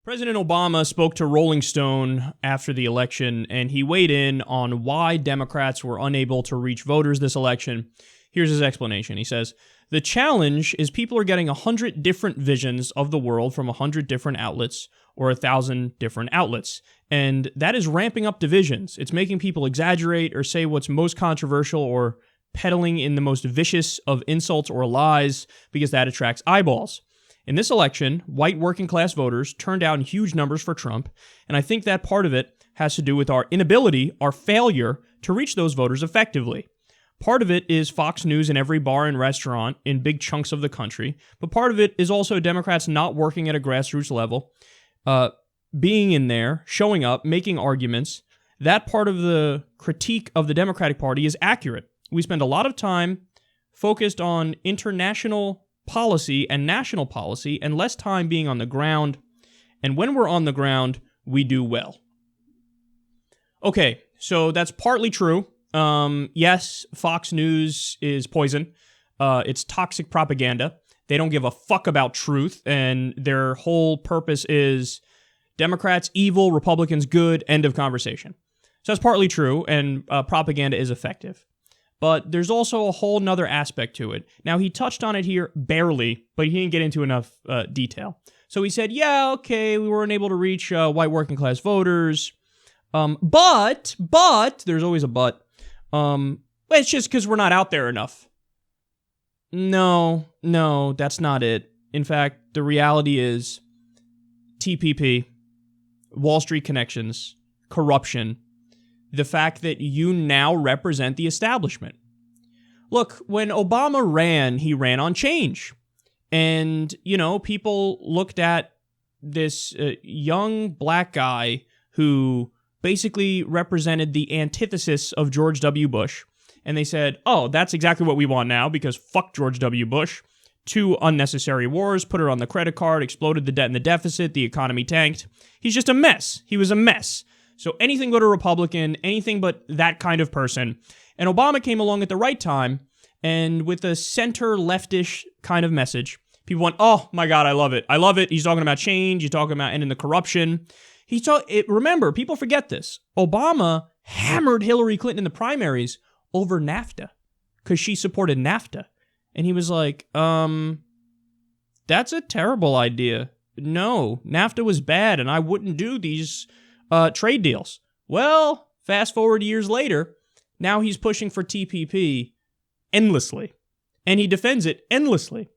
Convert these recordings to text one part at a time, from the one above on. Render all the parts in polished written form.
President Obama spoke to Rolling Stone after the election, and he weighed in on why Democrats were unable to reach voters this election. Here's his explanation. He says, "The challenge is people are getting 100 different visions of the world from 100 different outlets or 1,000 different outlets, and that is ramping up divisions. It's making people exaggerate or say what's most controversial or peddling in the most vicious of insults or lies because that attracts eyeballs. In this election, white working-class voters turned out in huge numbers for Trump, and I think that part of it has to do with our inability, our failure, to reach those voters effectively. Part of it is Fox News in every bar and restaurant in big chunks of the country, but part of it is also Democrats not working at a grassroots level, being in there, showing up, making arguments. That part of the critique of the Democratic Party is accurate. We spend a lot of time focused on international policy and national policy and less time being on the ground. And when we're on the ground, we do well." Okay, so that's partly true. Yes, Fox News is poison. It's toxic propaganda. They don't give a fuck about truth, and their whole purpose is Democrats evil, Republicans good, end of conversation. So that's partly true, and propaganda is effective. But there's also a whole nother aspect to it. Now, he touched on it here barely, but he didn't get into enough detail. So he said, yeah, okay, we weren't able to reach white working class voters. But, there's always a but. It's just because we're not out there enough. No, that's not it. In fact, the reality is TPP, Wall Street connections, corruption, the fact that you now represent the establishment. Look, when Obama ran, he ran on change. And, people looked at this young black guy who basically represented the antithesis of George W. Bush. And they said, oh, that's exactly what we want now because fuck George W. Bush. 2 unnecessary wars, put it on the credit card, exploded the debt and the deficit, the economy tanked. He's just a mess. He was a mess. So anything but a Republican, anything but that kind of person. And Obama came along at the right time, and with a center-leftish kind of message, people went, oh my God, I love it. I love it. He's talking about change. He's talking about ending the corruption. Remember, people forget this. Obama hammered Hillary Clinton in the primaries over NAFTA because she supported NAFTA. And he was like, that's a terrible idea. No, NAFTA was bad, and I wouldn't do these trade deals. Well, fast forward years later, now he's pushing for TPP endlessly, and he defends it endlessly.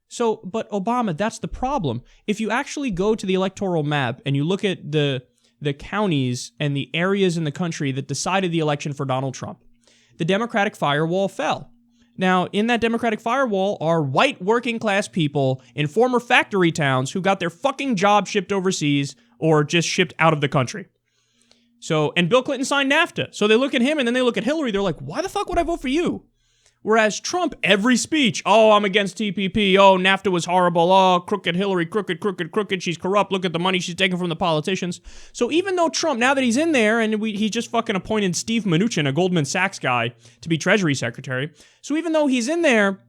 So, but Obama, that's the problem. If you actually go to the electoral map and you look at the counties and the areas in the country that decided the election for Donald Trump, the Democratic firewall fell. Now, in that Democratic firewall are white working class people in former factory towns who got their fucking job shipped overseas or just shipped out of the country. So, and Bill Clinton signed NAFTA. So they look at him and then they look at Hillary. They're like, why the fuck would I vote for you? Whereas Trump, every speech, oh, I'm against TPP. Oh, NAFTA was horrible. Oh, crooked Hillary, crooked. She's corrupt. Look at the money she's taking from the politicians. So even though Trump, now that he's in there and he just fucking appointed Steve Mnuchin, a Goldman Sachs guy, to be Treasury Secretary. So even though he's in there,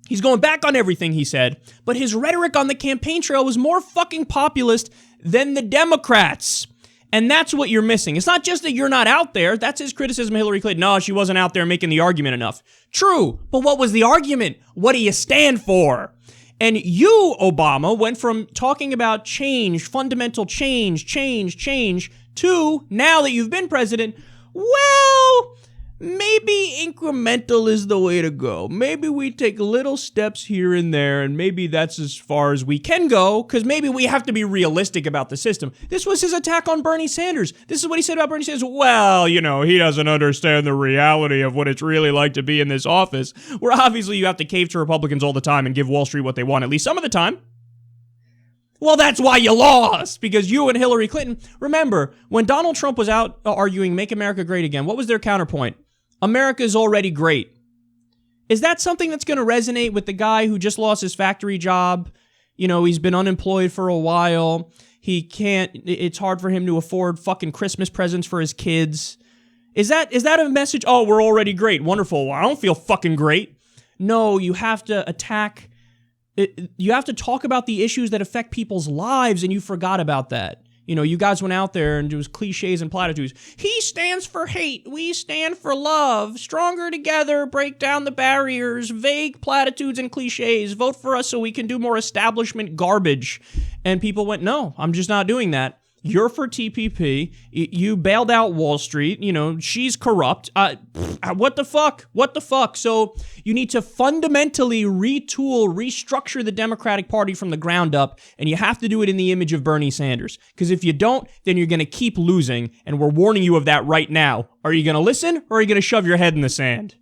he's going back on everything he said. But his rhetoric on the campaign trail was more fucking populist than the Democrats. And that's what you're missing. It's not just that you're not out there. That's his criticism of Hillary Clinton. No, she wasn't out there making the argument enough. True, but what was the argument? What do you stand for? And you, Obama, went from talking about change, fundamental change, to now that you've been president, well, maybe incremental is the way to go. Maybe we take little steps here and there, and maybe that's as far as we can go, because maybe we have to be realistic about the system. This was his attack on Bernie Sanders. This is what he said about Bernie Sanders. Well, he doesn't understand the reality of what it's really like to be in this office, where obviously you have to cave to Republicans all the time and give Wall Street what they want, at least some of the time. Well, that's why you lost, because you and Hillary Clinton, remember, when Donald Trump was out arguing Make America Great Again, what was their counterpoint? America's already great. Is that something that's going to resonate with the guy who just lost his factory job? He's been unemployed for a while. It's hard for him to afford fucking Christmas presents for his kids. Is that a message? Oh, we're already great. Wonderful. Well, I don't feel fucking great. No, you have to attack You have to talk about the issues that affect people's lives, and you forgot about that. You know, you guys went out there and it was cliches and platitudes. He stands for hate. We stand for love. Stronger together, break down the barriers, vague platitudes and cliches. Vote for us so we can do more establishment garbage. And people went, no, I'm just not doing that. You're for TPP. You bailed out Wall Street. You know, she's corrupt. What the fuck? What the fuck? So you need to fundamentally retool, restructure the Democratic Party from the ground up, and you have to do it in the image of Bernie Sanders. Because if you don't, then you're going to keep losing, and we're warning you of that right now. Are you going to listen, or are you going to shove your head in the sand?